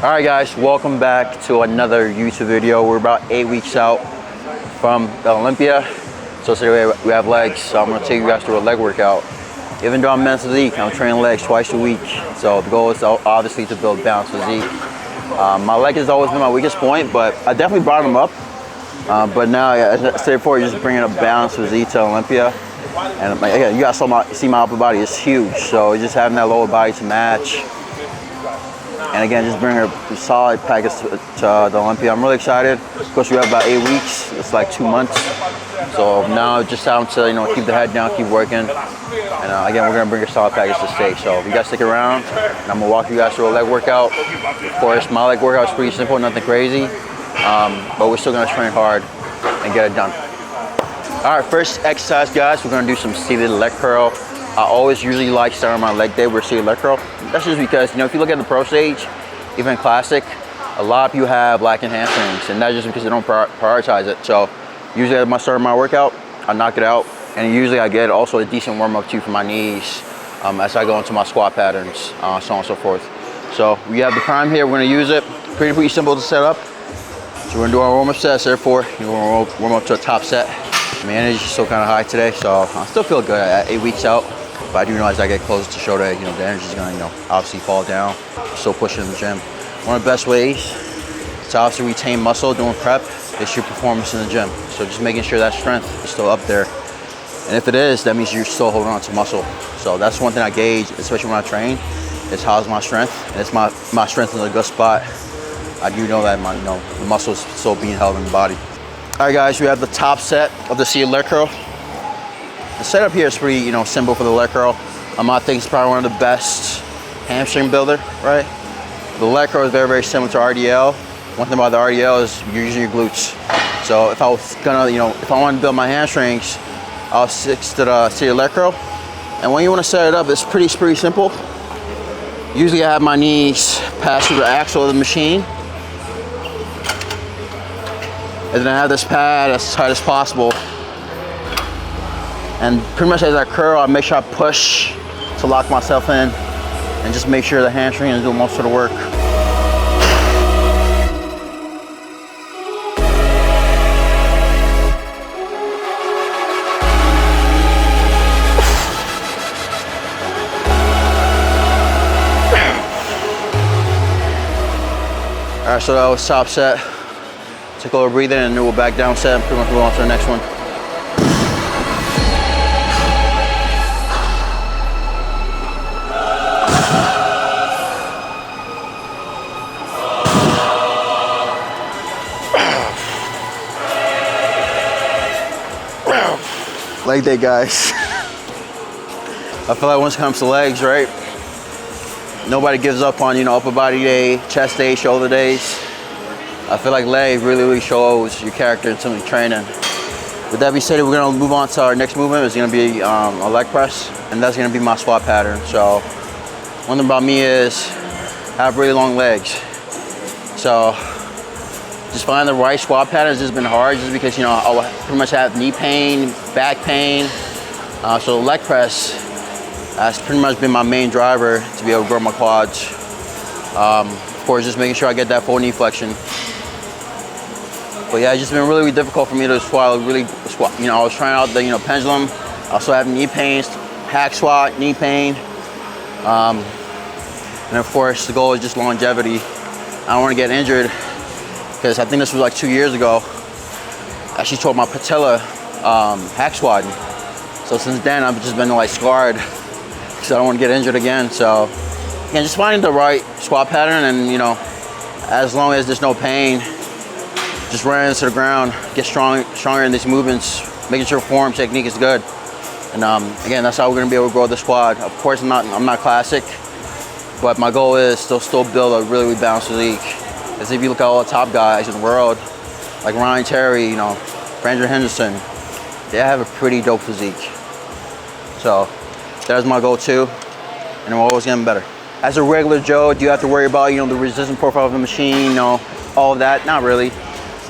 All right guys, welcome back to another YouTube video. We're about 8 weeks out from the Olympia. So today we have legs. So I'm gonna take you guys through a leg workout. Even though I'm men's physique, I'm training legs twice a week. So the goal is obviously to build balanced physique. My leg has always been my weakest point, but I definitely brought them up. But now, as I said before, you're just bringing a balanced physique to Olympia. And again, you guys see my upper body is huge. So just having that lower body to match. And again, just bring a solid package to the Olympia. I'm really excited. Of course, we have about 8 weeks. It's like 2 months. So now just time to keep the head down, keep working. And again, we're gonna bring a solid package to stay. So you guys stick around, and I'm gonna walk you guys through a leg workout. Of course, my leg workout is pretty simple, nothing crazy. But we're still gonna train hard and get it done. All right, first exercise, guys, we're gonna do some seated leg curl. I always usually like starting my leg day with seated leg curl. That's just because, if you look at the pro stage, even classic, a lot of people have lacking hamstrings, and that's just because they don't prioritize it. So usually at my start of my workout, I knock it out, and usually I get also a decent warm up too for my knees as I go into my squat patterns, so on and so forth. So we have the prime here, we're gonna use it. Pretty simple to set up. So we're gonna do our warm up sets, therefore we're gonna warm up to a top set. My energy is still kind of high today, so I still feel good at 8 weeks out. But I do realize I get closer to show day, the energy is gonna, obviously fall down. Still pushing in the gym. One of the best ways to obviously retain muscle doing prep is your performance in the gym. So just making sure that strength is still up there. And if it is, that means you're still holding on to muscle. So that's one thing I gauge, especially when I train, is how's my strength. And it's my strength in a good spot. I do know that the muscle is still being held in the body. All right, guys, we have the top set of the seated leg curl. The setup here is pretty, simple for the leg curl. I think it's probably one of the best hamstring builder, right? The leg curl is very, very similar to RDL. One thing about the RDL is you're using your glutes. So if I was gonna, if I wanted to build my hamstrings, I'll stick to the seated leg curl. And when you want to set it up, it's pretty simple. Usually I have my knees pass through the axle of the machine. And then I have this pad as tight as possible. And pretty much as I curl, I make sure I push to lock myself in and just make sure the hamstring is doing most of the work. All right, so that was top set. Take a little breathing and then we'll back down set and pretty much move on to the next one. Leg day, guys. I feel like once it comes to legs, right? Nobody gives up on, upper body day, chest day, shoulder days. I feel like leg really shows your character in terms of training. With that being said, we're gonna move on to our next movement. It's gonna be a leg press, and that's gonna be my squat pattern. So one thing about me is I have really long legs. So just finding the right squat pattern has just been hard, just because I'll pretty much have knee pain, back pain. So the leg press has pretty much been my main driver to be able to grow my quads. Of course, just making sure I get that full knee flexion. But yeah, it's just been really of me to squat. I was trying out the pendulum. I also have knee pain, hack squat, knee pain. And of course, the goal is just longevity. I don't want to get injured, because I think this was like 2 years ago. I actually tore my patella hack squatting. So since then, I've just been scarred, because I don't want to get injured again. So again, just finding the right squat pattern, and as long as there's no pain, just running into the ground, get stronger in these movements, making sure form technique is good. And again, that's how we're gonna be able to grow the squad. Of course, I'm not classic, but my goal is to still build a really balanced physique. Because if you look at all the top guys in the world, like Ryan Terry, Brandon Henderson, they have a pretty dope physique. So that's my goal too, and I'm always getting better. As a regular Joe, do you have to worry about the resistance profile of the machine, all of that? Not really.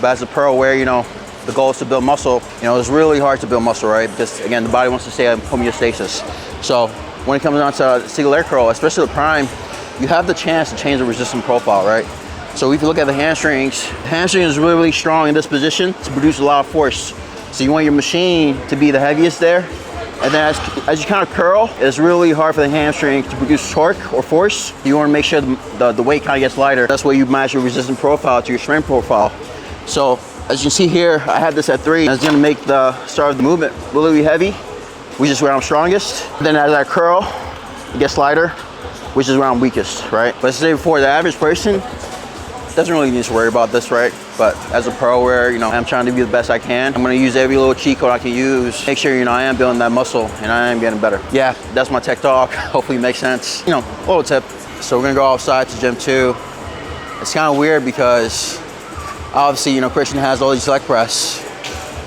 But as a pro, where the goal is to build muscle, it's really hard to build muscle, right? Because again, the body wants to stay in homeostasis. So when it comes down to single leg curl, especially the prime, you have the chance to change the resistance profile, right? So if you look at the hamstring is really, really strong in this position to produce a lot of force. So you want your machine to be the heaviest there. And then as you kind of curl, it's really hard for the hamstring to produce torque or force. You want to make sure the weight kind of gets lighter. That's where you match your resistance profile to your strength profile. So as you can see here, I have this at 3. That's going to make the start of the movement really, really heavy, which is where I'm strongest. Then as I curl, it gets lighter, which is where I'm weakest, right? But as I said before, the average person doesn't really need to worry about this, right? But as a pro where, you know, I'm trying to be the best I can, I'm gonna use every little cheat code I can use. Make sure, you know, I am building that muscle and I am getting better. Yeah, that's my tech talk. Hopefully it makes sense. You know, little tip. So we're gonna go outside to gym 2. It's kind of weird because obviously, you know, Christian has all these leg press,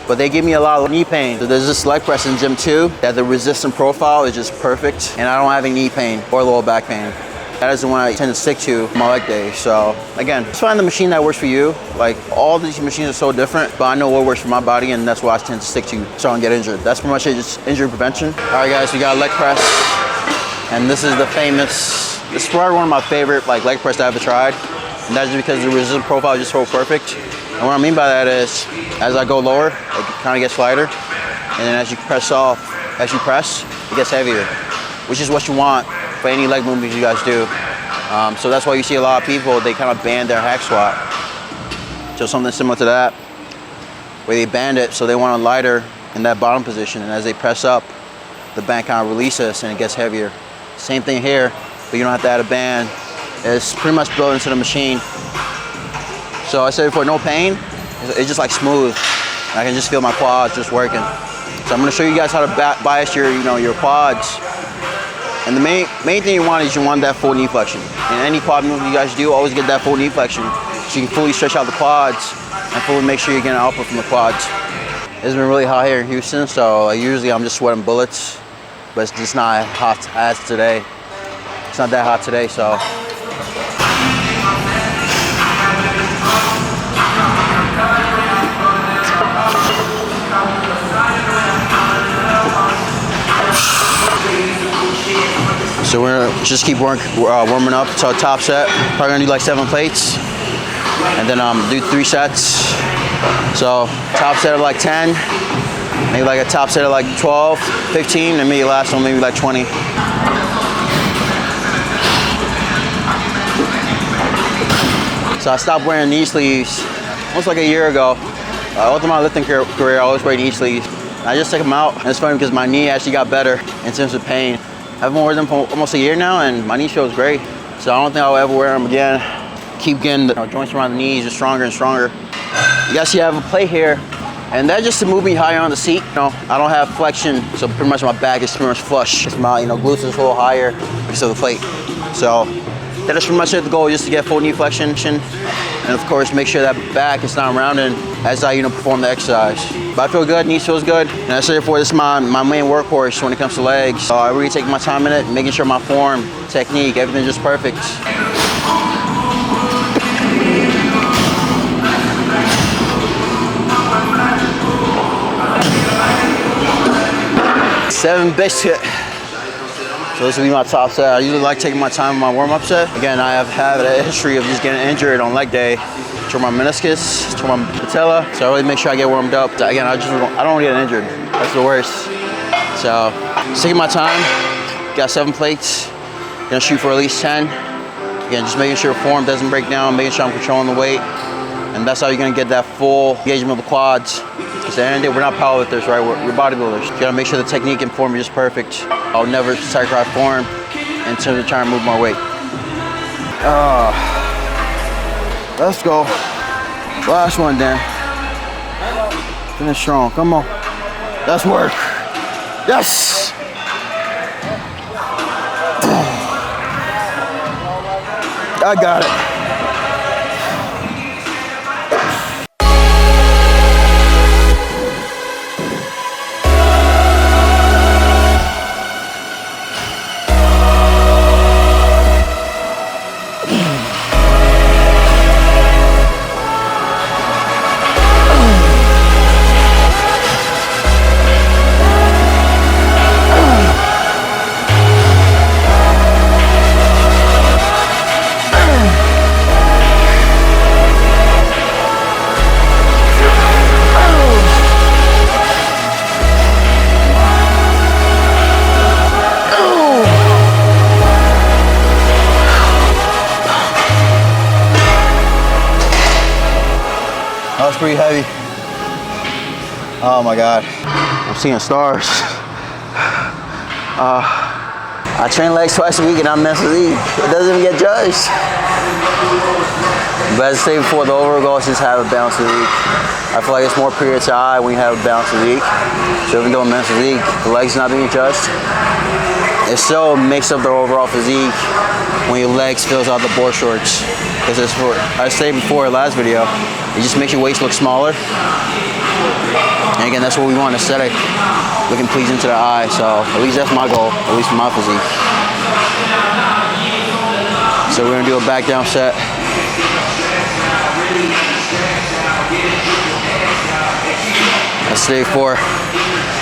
but they give me a lot of knee pain. So there's this leg press in gym 2 that the resistance profile is just perfect and I don't have any knee pain or lower back pain. That is the one I tend to stick to my leg day. So again, just find the machine that works for you. Like all these machines are so different, but I know what works for my body and that's what I tend to stick to so I don't get injured. That's pretty much it, just injury prevention. All right guys, we got a leg press. And this is this is probably one of my favorite like leg press I've ever tried. And that's just because the resistance profile is just so perfect. And what I mean by that is, as I go lower, it kind of gets lighter. And then as you press, it gets heavier, which is what you want for any leg movements you guys do. So that's why you see a lot of people, they kind of band their hack squat. So something similar to that, where they band it so they want it lighter in that bottom position. And as they press up, the band kind of releases and it gets heavier. Same thing here, but you don't have to add a band. It's pretty much built into the machine. So I said before, no pain. It's just like smooth. I can just feel my quads just working. So I'm gonna show you guys how to bias your quads. And the main thing you want is you want that full knee flexion. In any quad move you guys do, always get that full knee flexion so you can fully stretch out the quads and fully make sure you're getting output from the quads. It's been really hot here in Houston, so usually I'm just sweating bullets, but it's just not hot as today. It's not that hot today, so. So we're gonna just keep warming up to our top set. Probably gonna do like 7 plates, and then do 3 sets. So top set of like 10, maybe like a top set of like 12, 15, and maybe last one maybe like 20. So I stopped wearing knee sleeves almost like a year ago. All through my lifting career, I always wear knee sleeves. I just took them out, and it's funny because my knee actually got better in terms of pain. I've been wearing them for almost a year now, and my knee feels great. So I don't think I'll ever wear them again. Keep getting the joints around the knees just stronger and stronger. You guys see I have a plate here, and that's just to move me higher on the seat. You know, I don't have flexion, so pretty much my back is pretty much flush. It's my glutes is a little higher because of the plate. So that is pretty much it. The goal is just to get full knee flexion, and of course make sure that back is not rounded as I perform the exercise. But I feel good, knees feels good. And I said before, this is my main workhorse when it comes to legs. So I really take my time in it, making sure my form, technique, everything just perfect. Seven biscuit. So this will be my top set. I usually like taking my time in my warm-up set. Again, I have had a history of just getting injured on leg day. Tore my meniscus, tore my patella. So I really make sure I get warmed up. Again, I don't want to get injured. That's the worst. So just taking my time. Got 7 plates. Gonna shoot for at least 10. Again, just making sure form doesn't break down, making sure I'm controlling the weight. And that's how you're gonna get that full engagement of the quads. Because at the end of the day, we're not powerlifters, right? We're bodybuilders. You gotta make sure the technique and form is just perfect. I'll never sacrifice form in terms of trying to move my weight. Let's go. Last one, Dan. Finish strong. Come on. That's work. Yes. I got it. That was pretty heavy. Oh my God. I'm seeing stars. I train legs twice a week and I'm mentally. It doesn't even get judged. But as I said before, the overall goal is just have a balanced physique. I feel like it's more period to eye when you have a balanced physique. So even though men's physique, the legs not being judged, it still makes up the overall physique when your legs fills out the board shorts. Because as I said before in the last video, it just makes your waist look smaller. And again, that's what we want, aesthetic, looking pleasing to the eye. So at least that's my goal, at least for my physique. So we're gonna do a back down set. I say before,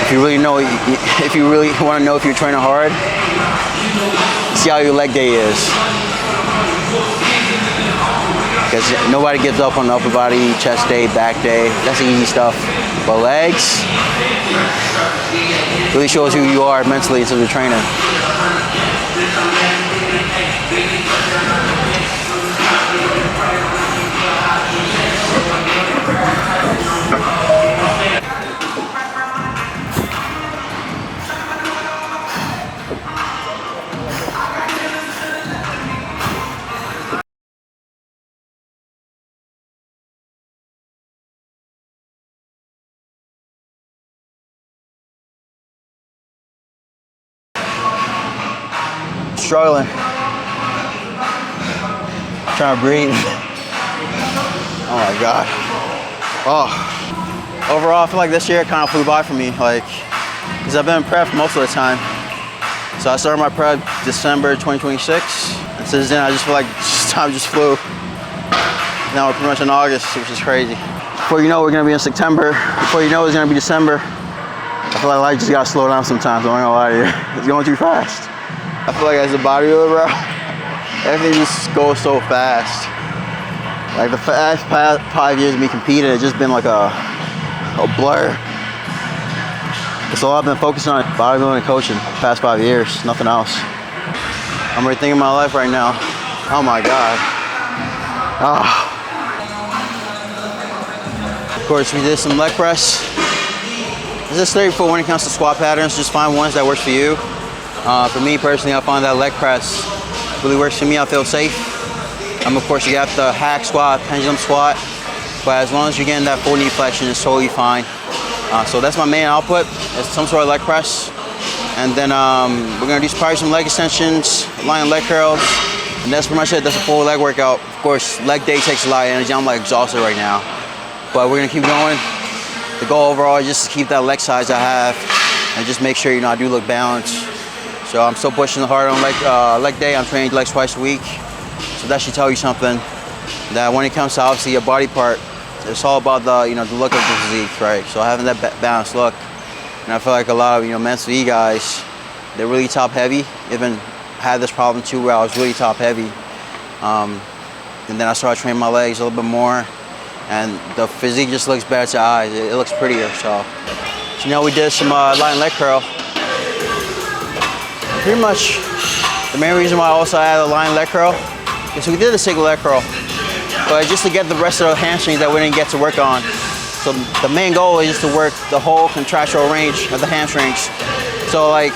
if you really want to know if you're training hard, see how your leg day is. Because nobody gives up on the upper body, chest day, back day. That's the easy stuff. But legs really shows who you are mentally as a trainer. Struggling. Trying to breathe. Oh my God. Oh. Overall, I feel like this year kind of flew by for me, like, because I've been in prep most of the time. So I started my prep December 2026, and since then I just feel like time just flew. Now we're pretty much in August, which is crazy. Before you know, we're gonna be in September. Before you know, it's gonna be December. I feel like life just gotta slow down sometimes. I'm not gonna lie to you. It's going too fast. I feel like as a bodybuilder, bro, everything just goes so fast. Like the past 5 years of me competing, it's just been like a blur. So I've been focusing on bodybuilding and coaching the past 5 years, nothing else. I'm rethinking my life right now. Oh my God. Oh. Of course, we did some leg press. As I said before, when it comes to squat patterns, just find ones that work for you. For me personally, I find that leg press really works for me. I feel safe. Of course, you have the hack squat, pendulum squat, but as long as you're getting that full knee flexion, it's totally fine. So that's my main output. It's some sort of leg press, and then we're gonna do probably some leg extensions, lying leg curls, and that's pretty much it. That's a full leg workout. Of course, leg day takes a lot of energy. I'm like exhausted right now, but we're gonna keep going. The goal overall is just to keep that leg size I have, and just make sure I do look balanced. So I'm still pushing hard on leg day. I'm training legs twice a week. So that should tell you something, that when it comes to obviously your body part, it's all about the the look of the physique, right? So having that balanced look, and I feel like a lot of men's physique guys, they're really top heavy. Even had this problem too, where I was really top heavy, and then I started training my legs a little bit more, and the physique just looks better to eyes. It looks prettier. So we did some lying leg curl. Pretty much the main reason why I also added a lying leg curl is we did a single leg curl, but just to get the rest of the hamstrings that we didn't get to work on. So the main goal is just to work the whole contractual range of the hamstrings. So like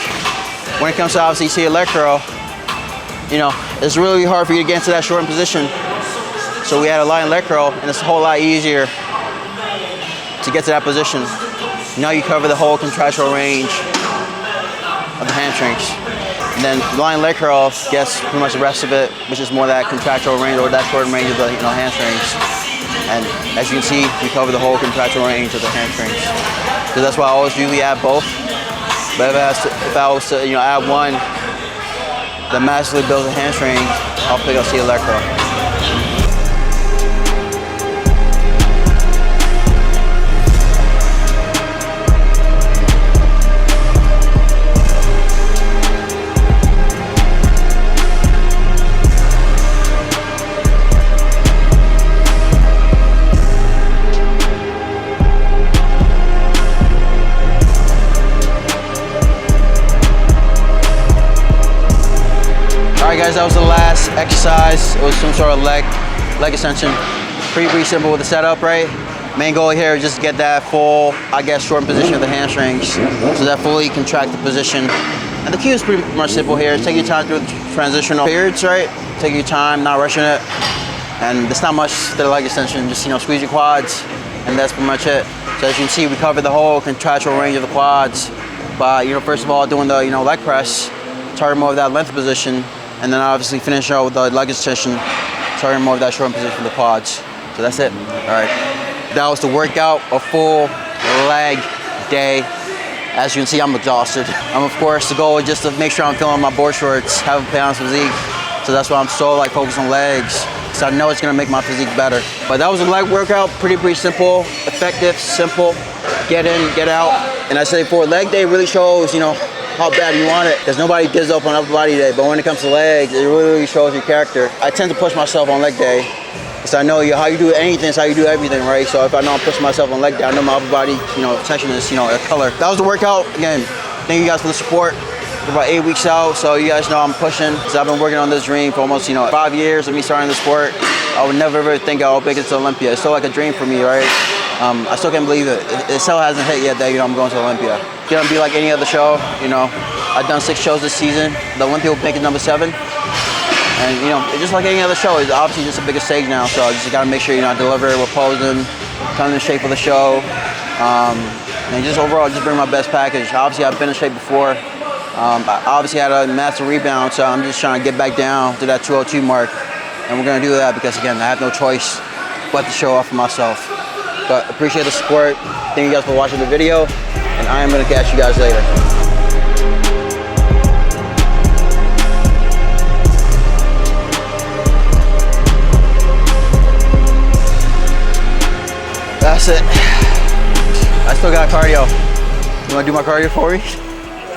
when it comes to obviously see a leg curl, it's really hard for you to get into that shortened position. So we had a lying leg curl, and it's a whole lot easier to get to that position. Now you cover the whole contractual range of the hamstrings. And then lying leg curl gets pretty much the rest of it, which is more that contractural range or that short range of the hamstrings. And as you can see, we cover the whole contractual range of the hamstrings. So that's why I always usually add both. But if I was to add one that massively builds a hamstring, I'll pick up leg curl. Guys, that was the last exercise. It was some sort of leg extension. Pretty simple with the setup, right? Main goal here is just to get that full, I guess, short position of the hamstrings, so that fully contracted position. And the key is pretty much simple here. Take your time through the transitional periods, right? Take your time, not rushing it. And there's not much to the leg extension, just, squeeze your quads, and that's pretty much it. So as you can see, we covered the whole contractual range of the quads by, first of all, doing the, leg press, targeting more of that length position, and then obviously finishing out with the leg extension, targeting more of that short position for the quads. So that's it. All right. That was the workout, a full leg day. As you can see, I'm exhausted. Of course, the goal is just to make sure I'm filling my board shorts, have a balanced physique. So that's why I'm so focused on legs. So I know it's gonna make my physique better. But that was a leg workout, pretty simple, effective, simple. Get in, get out. And I say for leg day really shows, how bad you want it. Because nobody gives up on upper body day, but when it comes to legs, it really shows your character. I tend to push myself on leg day. Because I know how you do anything is how you do everything, right? So if I know I'm pushing myself on leg day, I know my upper body, section is, a color. That was the workout. Again, thank you guys for the support. We're about 8 weeks out, so you guys know I'm pushing. So I've been working on this dream for almost, 5 years of me starting the sport. I would never ever think I'll make it to Olympia. It's still like a dream for me, right? I still can't believe it. It still hasn't hit yet that, I'm going to Olympia. It's gonna be like any other show, I've done 6 shows this season. The Olympia will make it number 7. And, it's just like any other show. It's obviously just a bigger stage now, so I just gotta make sure, I deliver, we're posing, come in shape for the show. And just overall, just bring my best package. Obviously, I've been in shape before. I obviously had a massive rebound, so I'm just trying to get back down to that 202 mark. And we're gonna do that because, again, I have no choice but to show off for myself. But appreciate the support. Thank you guys for watching the video, and I am gonna catch you guys later. That's it. I still got cardio. You wanna do my cardio for me?